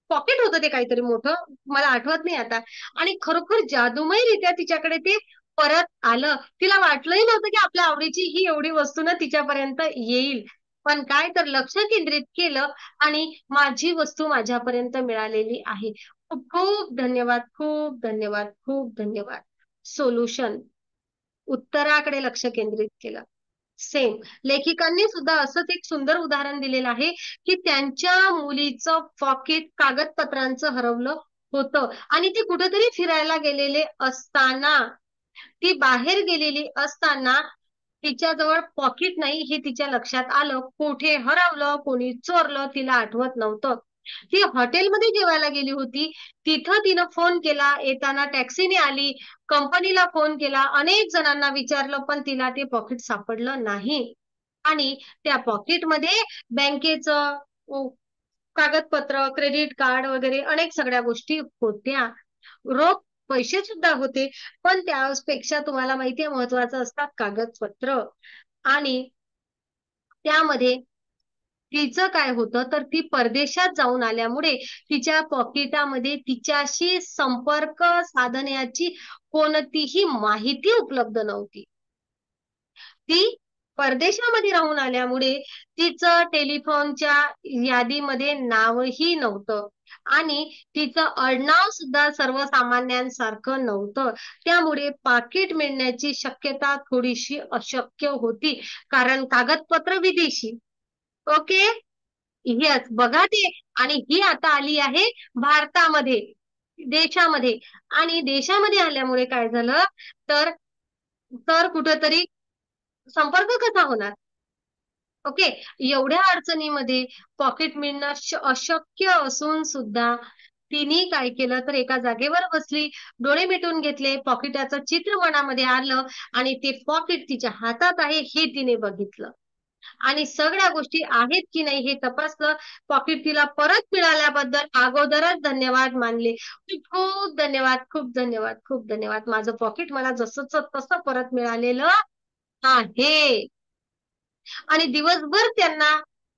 पॉकेट होतं ते काहीतरी मोठं, मला आठवत नाही आता, आणि खरोखर जादूमयरित्या तिच्याकडे ते परत आलं. तिला वाटलंही नव्हतं की आपल्या आवडीची ही एवढी वस्तू ना तिच्यापर्यंत येईल. पण काय तर लक्ष केंद्रित केलं आणि माझी वस्तू माझ्यापर्यंत मिळालेली आहे. खूप खूप धन्यवाद, खूप धन्यवाद, खूप धन्यवाद. सोल्युशन, उत्तराकडे लक्ष केंद्रित केलं. सेम लेखिकांनी सुद्धा असंच एक सुंदर उदाहरण दिलेलं आहे की त्यांच्या मुलीचं पॉकेट कागदपत्रांचं हरवलं होतं आणि ते कुठेतरी फिरायला गेलेले असताना, ती बाहेर गेलेली असताना तिच्याजवळ पॉकेट नाही हे तिच्या लक्षात आलं. कुठे हरवलं, कोणी चोरलं तिला आठवत नव्हतं. ती हॉटेलमध्ये जेवायला गेली होती. तिथं तिनं फोन केला, येताना टॅक्सीने आली, कंपनीला फोन केला, अनेक जणांना विचारलं, पण तिला ते पॉकेट सापडलं नाही. आणि त्या पॉकेटमध्ये बँकेचं कागदपत्र, क्रेडिट कार्ड वगैरे अनेक सगळ्या गोष्टी होत्या. रोख पैसे सुद्धा होते, पण त्यापेक्षा तुम्हाला माहितीये महत्वाचं असतात कागदपत्र. आणि त्यामध्ये तिचं काय होतं तर ती परदेशात जाऊन आल्यामुळे तिच्या पॉकेटामध्ये तिच्याशी संपर्क साधण्याची कोणतीही माहिती उपलब्ध नव्हती. ती परदेशामध्ये राहून आल्यामुळे तिचं टेलिफोनच्या यादीमध्ये नावही नव्हतं आणि तिचं आडनाव सुद्धा सर्वसामान्यांसारखं नव्हतं. त्यामुळे पाकिट मिळण्याची शक्यता थोडीशी अशक्य होती, कारण कागदपत्र विदेशी. ओके, येस, बघा ते. आणि ही आता आली आहे भारतामध्ये, देशामध्ये. आणि देशामध्ये आल्यामुळे काय झालं तर तर कुठेतरी संपर्क कसा होणार? ओके, एवढ्या अडचणीमध्ये पॉकेट मिळणं अशक्य असून सुद्धा तिने काय केलं तर एका जागेवर बसली, डोळे मिटून घेतले, पॉकेटाचं चित्र मनामध्ये आलं आणि ते पॉकेट तिच्या हातात आहे हे तिने बघितलं आणि सगळ्या गोष्टी आहेत की नाही हे तपासलं. पॉकेट तिला परत मिळाल्याबद्दल अगोदरच धन्यवाद मानले. खूप खूप धन्यवाद, खूप धन्यवाद, खूप धन्यवाद. माझं पॉकेट मला जसंच तसं परत मिळालेलं आहे. आणि दिवसभर त्यांना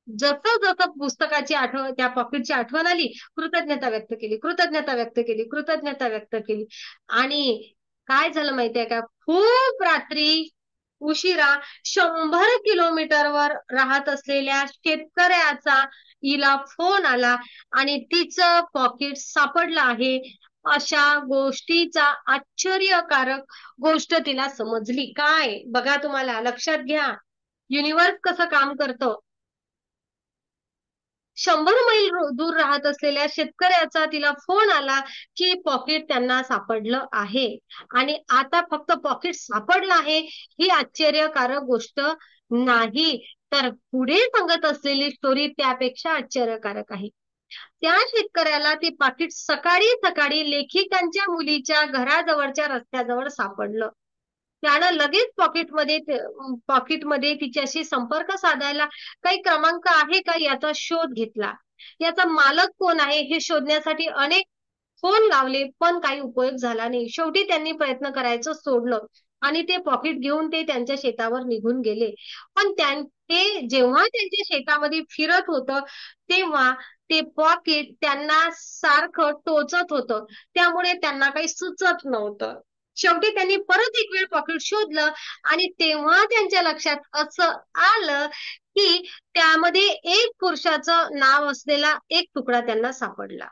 जसं जसं पुस्तकाची आठवण, त्या पॉकेटची आठवण आली, कृतज्ञता व्यक्त केली, कृतज्ञता व्यक्त केली, कृतज्ञता व्यक्त केली. आणि काय झालं माहितीये का, खूप रात्री उशिरा 100 किलोमीटरवर राहत असलेल्या शेतकऱ्याचा हिला फोन आला आणि तिचं पॉकेट सापडलं आहे. अशा गोष्टीचा आश्चर्यकारक गोष्ट तिला समजली. काय बघा, तुम्हाला लक्षात घ्या युनिवर्स कसं काम करतं. 100 मैल दूर राहत असलेल्या शेतकऱ्याचा तिला फोन आला की पॉकेट त्यांना सापडलं आहे. आणि आता फक्त पॉकेट सापडलं आहे ही आश्चर्यकारक गोष्ट नाही, तर पुढे सांगत असलेली स्टोरी त्यापेक्षा आश्चर्यकारक आहे. त्या शेतकऱ्याला ते पाकिट सकाळी सकाळी लेखिकांच्या मुलीच्या घराजवळच्या रस्त्याजवळ सापडलं. त्यानं लगेच पॉकेटमध्ये तिच्याशी संपर्क साधायला काही क्रमांक आहे का याचा शोध घेतला. याचा मालक कोण आहे हे शोधण्यासाठी अनेक फोन लावले, पण काही उपयोग झाला नाही. शेवटी त्यांनी प्रयत्न करायचं सोडलं आणि ते पॉकेट घेऊन ते त्यांच्या शेतावर निघून गेले. पण ते जेव्हा त्यांच्या शेतामध्ये फिरत होतं तेव्हा ते पॉकेट त्यांना सारखं टोचत होतं, त्यामुळे त्यांना काही सुचत नव्हतं. शेवटी त्यांनी परत एक वेळ पॉकेट शोधलं आणि तेव्हा त्यांच्या लक्षात असं आलं की त्यामध्ये एक पुरुषाचं नाव असलेला एक तुकडा त्यांना सापडला.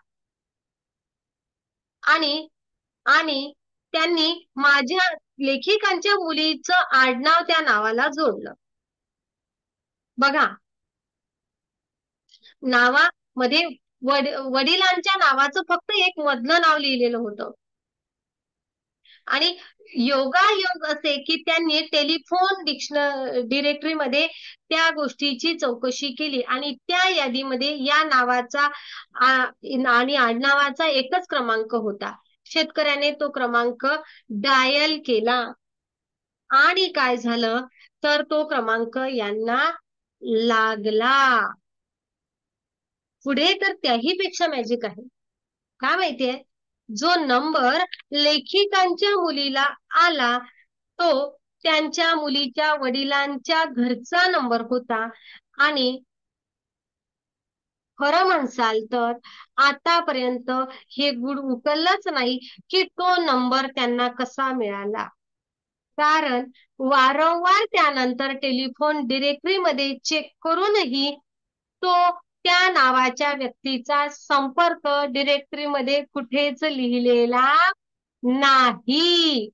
आणि आणि त्यांनी माझ्या लेखिकांच्या मुलीचं आडनाव त्या नावाला जोडलं. बघा, नावामध्ये वडिलांच्या नावाचं फक्त एक मधलं नाव लिहिलेलं होतं. आणि योगायोग असे की त्यांनी टेलिफोन डिरेक्टरीमध्ये त्या गोष्टीची चौकशी केली आणि त्या यादीमध्ये या नावाचा आणि आडनावाचा एकच क्रमांक होता. शेतकऱ्याने तो क्रमांक डायल केला आणि काय झालं तर तो क्रमांक यांना लागला. पुढे तर त्याही पेक्षा मॅजिक आहे. काय माहितीये, जो नंबर लेखिकांच्या मुलीला आला तो त्यांच्या मुलीच्या वडिलांच्या घरचा नंबर होता. आणि खरं म्हणसाल तर आतापर्यंत हे गुड उकललंच नाही की तो नंबर त्यांना कसा मिळाला. कारण वारंवार त्यानंतर टेलिफोन डिरेक्टरीमध्ये चेक करूनही तो त्या नावाच्या व्यक्तीचा संपर्क डिरेक्टरीमध्ये कुठेच लिहिलेला नाही.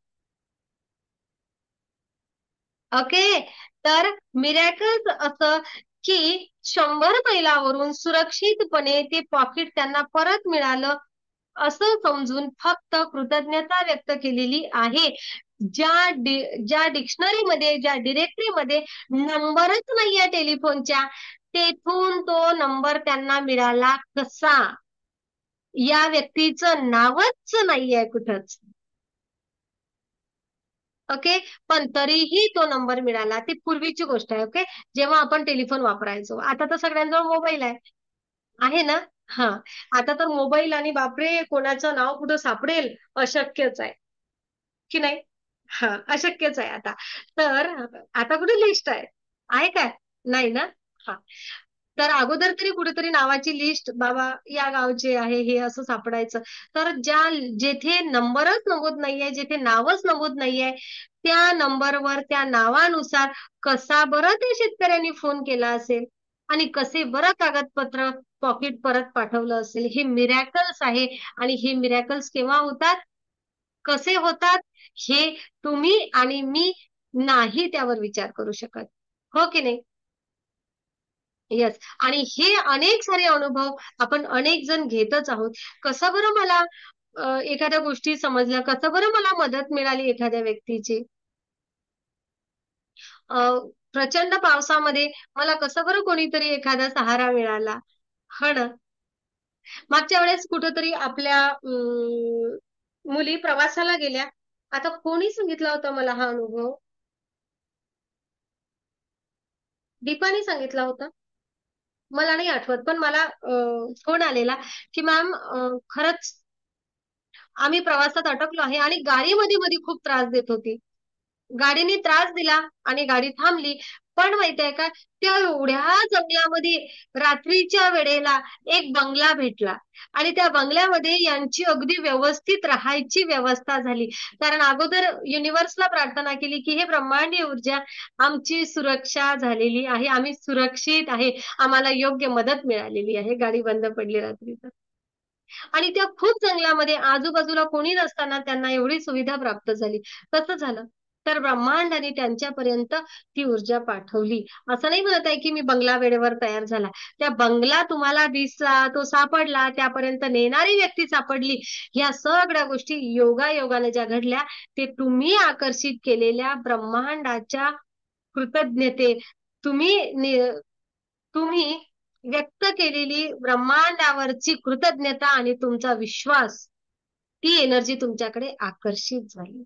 ओके. तर मिरॅकल्स असं की 100 मैलावरून सुरक्षितपणे ते पॉकेट त्यांना परत मिळालं असं समजून फक्त कृतज्ञता व्यक्त केलेली आहे. ज्या डिक्शनरीमध्ये, ज्या डिरेक्टरीमध्ये नंबरच नाहीये टेलिफोनच्या, तेथून तो नंबर त्यांना मिळाला कसा? या व्यक्तीचं नावच नाहीये कुठंच. ओके. पण तरीही तो नंबर मिळाला. ती पूर्वीची गोष्ट आहे. ओके. जेव्हा आपण टेलिफोन वापरायचो. आता तर सगळ्यांजवळ मोबाईल आहे ना? हा. आता तर मोबाईल आणि बापरे कोणाचं नाव कुठं सापडेल अशक्यच आहे की नाही? हा, अशक्यच आहे आता. तर आता कुठे लिस्ट आहे काय? नाही ना? हा. तर अगोदर तरी कुठेतरी नावाची लिस्ट, बाबा या गावचे आहे हे असं सापडायचं. तर जेथे नंबरच नमूद नाहीये, जेथे नावच नमूद नाहीये, त्या नंबरवर त्या नावानुसार कसा बरं त्या शेतकऱ्यांनी फोन केला असेल आणि कसे बरं कागदपत्र पॉकेट परत पाठवलं असेल? हे मिरॅकल्स आहे. आणि हे मिरॅकल्स केव्हा होतात, कसे होतात, हे तुम्ही आणि मी नाही त्यावर विचार करू शकत. हो की नाही? येस. आणि हे अनेक सारे अनुभव आपण अनेक जण घेतच आहोत. कसं बरं मला एखाद्या गोष्टी समजल्या, कसं बरं मला मदत मिळाली एखाद्या व्यक्तीची? अ, प्रचंड पावसामध्ये मला कसं बरं कोणीतरी एखादा सहारा मिळाला? हो ना. मागच्या वेळेस कुठेतरी आपल्या मुली प्रवासाला गेल्या. आता कोणी सांगितला होता मला हा अनुभव? दीपाने सांगितला होता. मला नाही आठवत, पण मला फोन आलेला की मॅम खरंच आम्ही प्रवासात अटकलो आहे आणि गाडी मध्ये खूप त्रास देत होती. गाडीने त्रास दिला आणि गाडी थांबली. पण माहितीये का, त्या एवढ्या जंगलामध्ये रात्रीच्या वेळेला एक बंगला भेटला आणि त्या बंगल्यामध्ये यांची अगदी व्यवस्थित राहायची व्यवस्था झाली. कारण अगोदर युनिव्हर्सला प्रार्थना केली की हे ब्रह्मांडीय ऊर्जा, आमची सुरक्षा झालेली आहे, आम्ही सुरक्षित आहे, आम्हाला योग्य मदत मिळालेली आहे. गाडी बंद पडली रात्री तर. आणि त्या खूप जंगलामध्ये आजूबाजूला कोणी नसताना त्यांना एवढी सुविधा प्राप्त झाली. कसं झालं? तर ब्रह्मांडाने त्यांच्यापर्यंत ती ऊर्जा पाठवली. असं नाही म्हणत आहे की मी बंगला वेळेवर तयार झाला. त्या बंगला तुम्हाला दिसला, तो सापडला, त्यापर्यंत नेणारी व्यक्ती सापडली. ह्या सगळ्या गोष्टी योगायोगाने ज्या घडल्या, ते तुम्ही आकर्षित केलेल्या ब्रह्मांडाच्या कृतज्ञते, तुम्ही तुम्ही व्यक्त केलेली ब्रह्मांडावरची कृतज्ञता आणि तुमचा विश्वास, ती एनर्जी तुमच्याकडे आकर्षित झाली.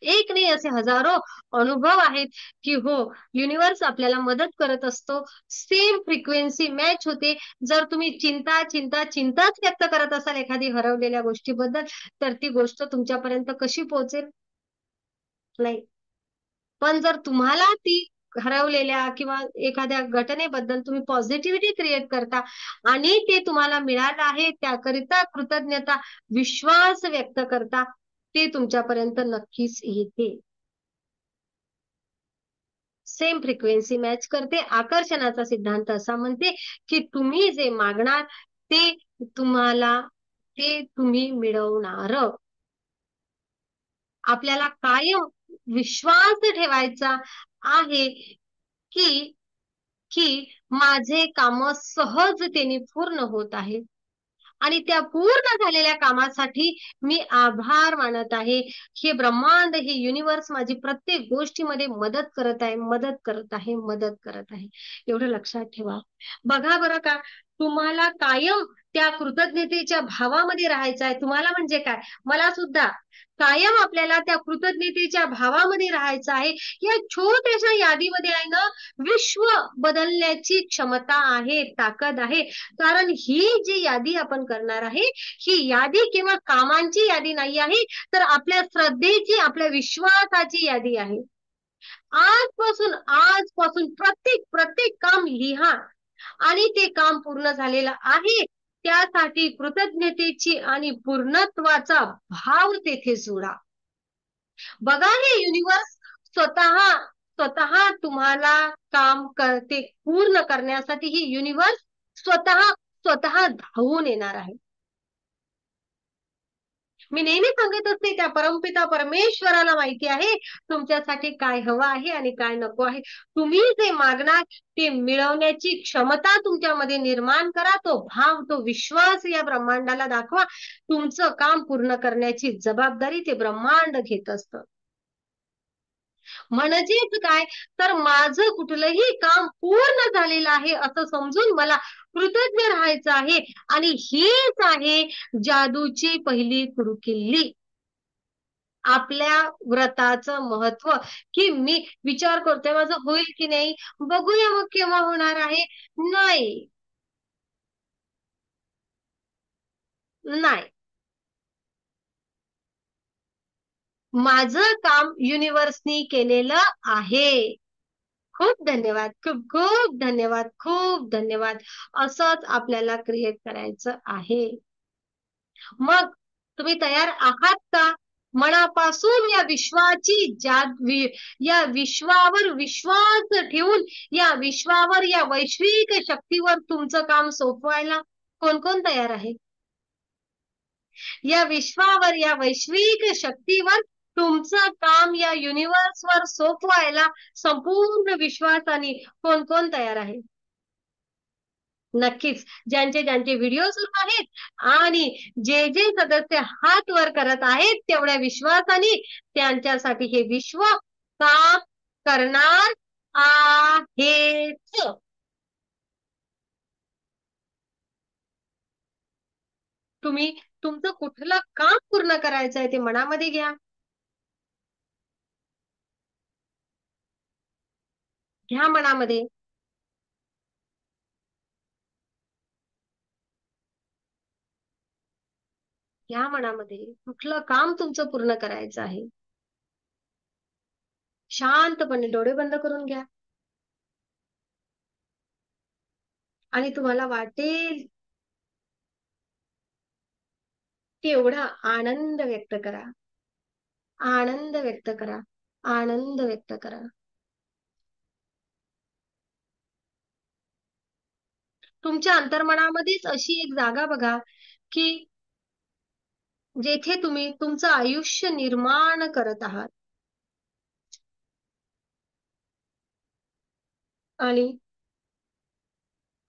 एक नाही, असे हजारो अनुभव आहेत की हो, युनिव्हर्स आपल्याला मदत करत असतो. सेम फ्रिक्वेन्सी मॅच होते. जर तुम्ही चिंताच व्यक्त करत असाल एखादी हरवलेल्या गोष्टीबद्दल, तर ती गोष्ट तुमच्यापर्यंत कशी पोहोचेल? नाही. पण जर तुम्हाला ती हरवलेल्या किंवा एखाद्या घटनेबद्दल तुम्ही पॉझिटिव्हिटी क्रिएट करता आणि ते तुम्हाला मिळालं आहे त्याकरिता कृतज्ञता, विश्वास व्यक्त करता, ते तुमच्यापर्यंत नक्कीच येते. सेम फ्रिक्वेन्सी मॅच करते. आकर्षणाचा सिद्धांत असा म्हणते की तुम्ही जे मागणार ते तुम्हाला, ते तुम्ही मिळवणार. आपल्याला कायम विश्वास ठेवायचा आहे की की माझे काम सहजतेने पूर्ण होत आहेत आणि त्या पूर्ण झालेल्या कामासाठी मी आभार मानत आहे. हे ब्रह्मांड, हे युनिव्हर्स माझी प्रत्येक गोष्टीमध्ये मदत करत आहे, मदत करत आहे, मदत करत आहे. एवढं लक्षात ठेवा. बघा बरं का, तुम्हाला कायम त्या कृतज्ञतेच्या भावामध्ये राहायचं आहे. तुम्हाला म्हणजे काय, मला सुद्धा कायम आपल्याला त्या कृतज्ञतेच्या भावामध्ये राहायचं आहे. या छोट्याशा यादीमध्ये आहे ना, विश्व बदलण्याची क्षमता आहे, ताकद आहे. कारण ही जी यादी आपण करणार आहे, ही यादी केवळ कामांची यादी नाही आहे, तर आपल्या श्रद्धेची, आपल्या विश्वासाची यादी आहे. आजपासून प्रत्येक प्रत्येक काम लिहा आणि ते काम पूर्ण झालेलं आहे त्यासाठी कृतज्ञतेची आणि पूर्णत्वाचा भाव तेथे जोडा. बघा, हे युनिव्हर्स स्वतः स्वतः तुम्हाला काम करते पूर्ण करण्यासाठी ही युनिव्हर्स स्वतः स्वतः धावून येणार आहे. मी नेहमी सांगत असते त्या परमपिता परमेश्वराला माहिती आहे तुमच्यासाठी काय हवं आहे आणि काय नको आहे. तुम्ही जे मागणार ते मिळवण्याची क्षमता तुमच्यामध्ये निर्माण करा. तो भाव, तो विश्वास या ब्रह्मांडाला दाखवा. तुमचं काम पूर्ण करण्याची जबाबदारी ते ब्रह्मांड घेत असतं. म्हणजेच काय, तर माझं कुठलंही काम पूर्ण झालेलं आहे असं समजून मला कृतज्ञ राहायचं आहे. आणि हीच आहे जादूची पहिली गुरुकिल्ली. आपल्या व्रताचं महत्व, की मी विचार करतोय माझं होईल की नाही, बघूया मग केव्हा होणार आहे. नाही, नाही. माझं काम युनिव्हर्सनी केलेलं आहे. खूप धन्यवाद, खूप खूप धन्यवाद, खूप धन्यवाद. असंच आपल्याला क्रिएट करायचं आहे. मग तुम्ही तयार आहात का? मनापासून या विश्वाची या विश्वावर विश्वास ठेवून या विश्वावर, या वैश्विक शक्तीवर तुमचं काम सोपवायला कोण कोण तयार आहे? या विश्वावर, या वैश्विक शक्तीवर तुमचं काम या युनिव्हर्सवर सोपवायला संपूर्ण विश्वासाने कोण कोण तयार आहे? नक्कीच. ज्यांचे ज्यांचे व्हिडिओ सुरू आहेत आणि जे जे सदस्य हात वर करत आहेत तेवढ्या विश्वासाने त्यांच्यासाठी हे विश्व काम करणार आहेच. तुम्ही तुमचं कुठलं काम पूर्ण करायचं आहे ते मनामध्ये घ्या. घ्या मनामध्ये. घ्या मनामध्ये कुठलं काम तुमचं पूर्ण करायचं आहे. शांतपणे डोळे बंद करून घ्या आणि तुम्हाला वाटेल तेवढा आनंद व्यक्त करा. आनंद व्यक्त करा. आनंद व्यक्त करा. तुमच्या अंतर्मनामध्येच अशी एक जागा बघा की जेथे तुम्ही तुमचं आयुष्य निर्माण करत आहात. आणि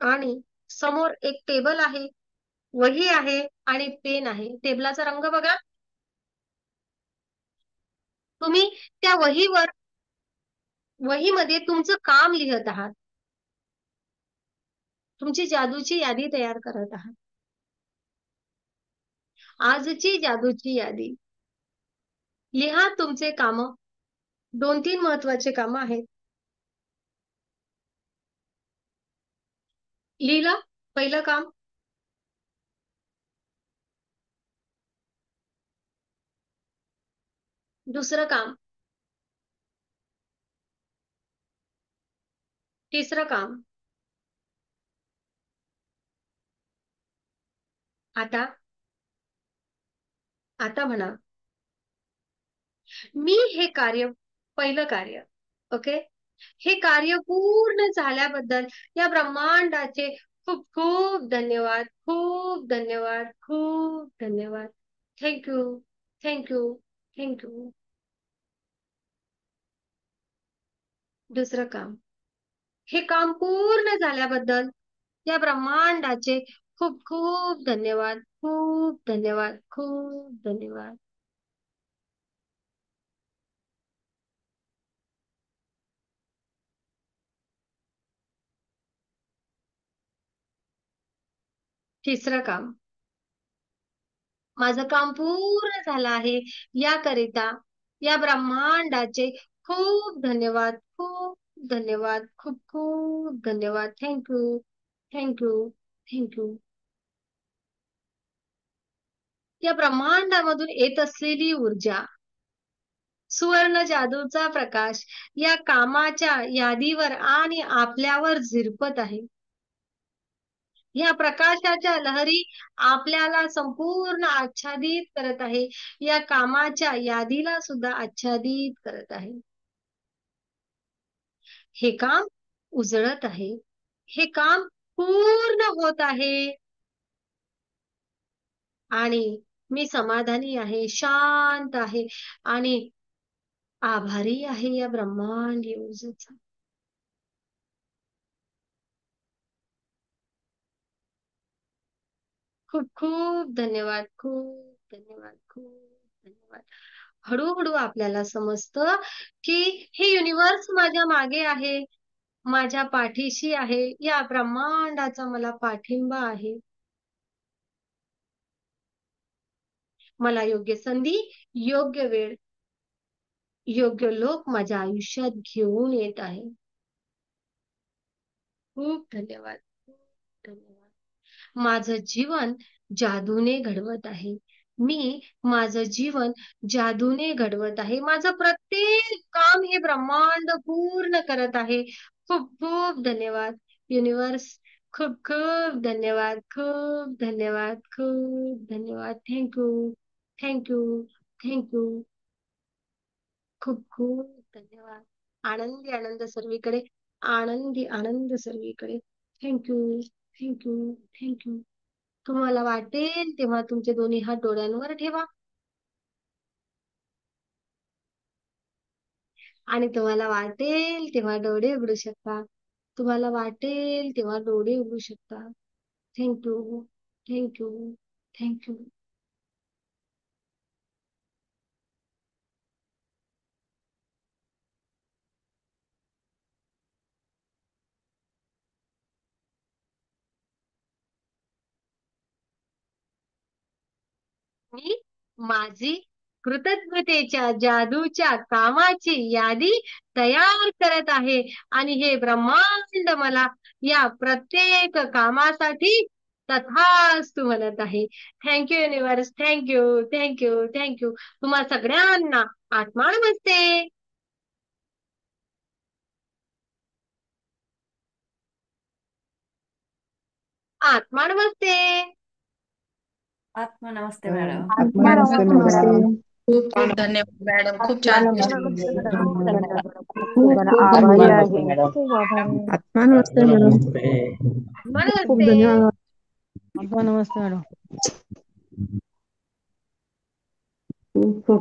आणि समोर एक टेबल आहे, वही आहे आणि पेन आहे. टेबलाचा रंग बघा. तुम्ही त्या वहीमध्ये तुमचं काम लिहत आहात. तुमची जादूची यादी तयार करत आहात. आजची जादूची यादी. लिहा तुमचे काम. 2-3 महत्वाचे काम आहेत. लिहिलं पहिलं काम. दुसरं काम. तिसरं काम. आता आता म्हणा, मी हे कार्य, पहिलं कार्य, ओके, हे कार्य पूर्ण झाल्याबद्दल या ब्रह्मांडाचे खूप खूप धन्यवाद, खूप धन्यवाद, खूप धन्यवाद. Thank you, thank you, thank you. दुसरं काम. हे काम पूर्ण झाल्याबद्दल या ब्रह्मांडाचे खूप खूप धन्यवाद, खूप धन्यवाद, खूप धन्यवाद. तिसरं काम. माझं काम पूर्ण झालं आहे याकरिता या ब्रह्मांडाचे खूप धन्यवाद, खूप धन्यवाद, खूप खूप धन्यवाद. Thank you, thank you, thank you. या ब्रह्मांडामधून येत असलेली ऊर्जा, सुवर्ण जादूचा प्रकाश या कामाच्या यादीवर आणि आपल्यावर झिरपत आहे. या प्रकाशाच्या लहरी आपल्याला संपूर्ण आच्छादित करत आहे. या कामाच्या यादीला सुद्धा आच्छादित करत आहे. हे काम उजळत आहे. हे काम पूर्ण होत आहे. आणि मी समाधानी आहे, शांत आहे आणि आभारी आहे या ब्रह्मांडीय ऊर्जेचा. खूप खूप धन्यवाद. खूप धन्यवाद. खूप धन्यवाद. हळूहळू आपल्याला समजतं की हे युनिवर्स माझ्या मागे आहे, माझ्या पाठीशी आहे, या ब्रह्मांडाचा मला पाठिंबा आहे. मला योग्य संधी, योग्य वेळ, योग्य लोक माझ्या आयुष्यात घेऊन येत आहे. खूप धन्यवाद. खूप धन्यवाद. माझं जीवन जादूने घडवत आहे. मी माझं जीवन जादूने घडवत आहे. माझं प्रत्येक काम हे ब्रह्मांड पूर्ण करत आहे. खूप खूप धन्यवाद युनिवर्स. खूप खूप धन्यवाद. खूप धन्यवाद. खूप धन्यवाद. थँक्यू. थँक्यू. थँक्यू. खूप खूप धन्यवाद. आनंदी आनंद सर्वीकडे. आनंदी आनंद सर्वीकडे. थँक्यू. थँक्यू. थँक्यू. तुम्हाला वाटेल तेव्हा तुमचे दोन्ही हात डोळ्यांवर ठेवा आणि तुम्हाला वाटेल तेव्हा डोळे उघडू शकता. तुम्हाला वाटेल तेव्हा डोळे उघडू शकता. थँक्यू. थँक्यू. थँक्यू. मी माझी कृतज्ञतेच्या जादूच्या कामाची यादी तयार करत आहे आणि हे ब्रह्मांड मला या प्रत्येक कामासाठी तथास्तु म्हणत आहे. Thank you universe. Thank you. Thank you. Thank you. तुम्हा सगळ्यांना आत्मा नमस्ते. आत्मा नमस्ते. आत्मा नमस्ते मॅडम. आत्मा नमस्ते मॅडम. खूप खूप धन्यवाद मॅडम. खूप छान नमस्ते मॅडम. खूप धन्यवाद. धन्यवाद. खूप खूप खूप आभारी धन्यवाद आहे. मॅडम. खूप आभारी आहे. आत्मा नमस्ते मॅडम. आत्मा खूप नमस्ते. धन्यवाद. आत्मा नमस्ते मॅडम. खूप खूप